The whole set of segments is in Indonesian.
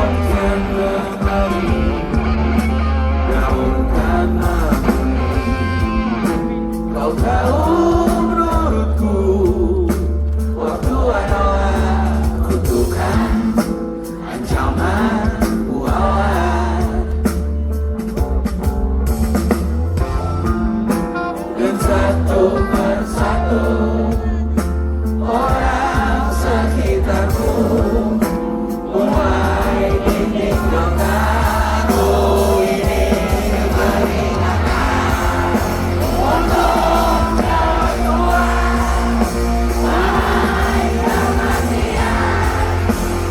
kian berlari, namun kan kau tahu menurutku, waktu adalah kutukan ancaman bualan. Dan satu persatu orang sekitarku mulai meninggalkan. Oh, ini peringatan untuk nyawa Tuhan, wahai kematian.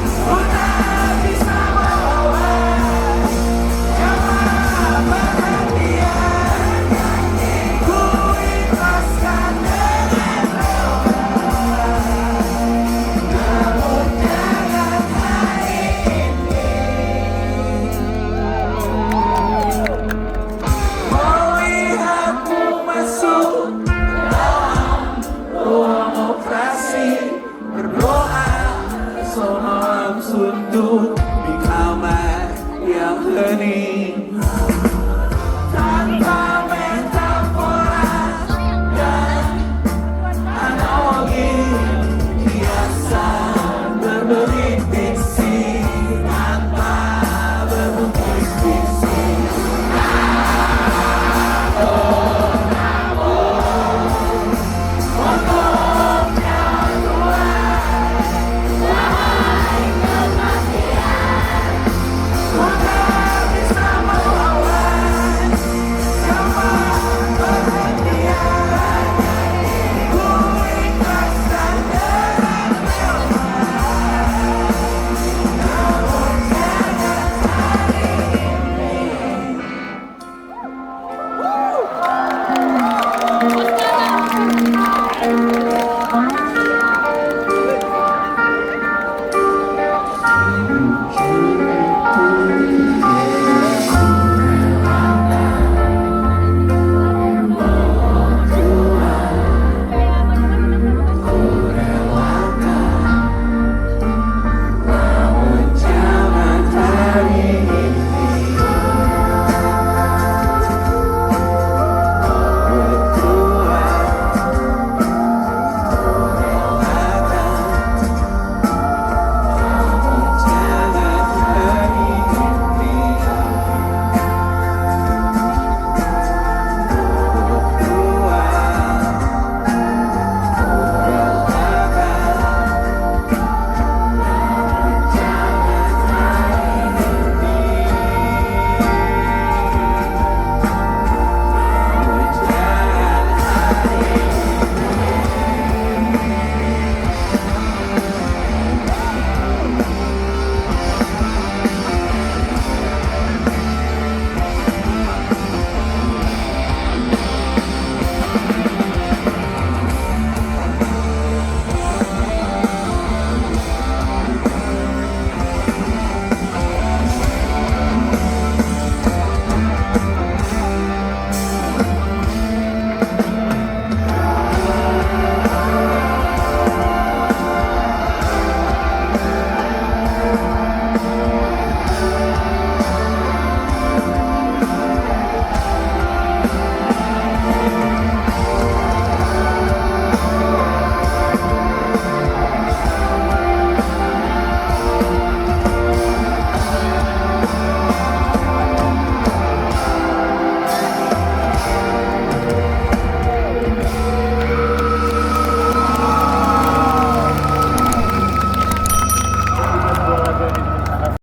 Ku tak bisa melawan nyawa perhatian. Ku ikhlaskan dengan rela, namun jangan hari ini. Melihatmu masuk dalam ruang operasi, berdoa seorang suntuk di kamar yang hening.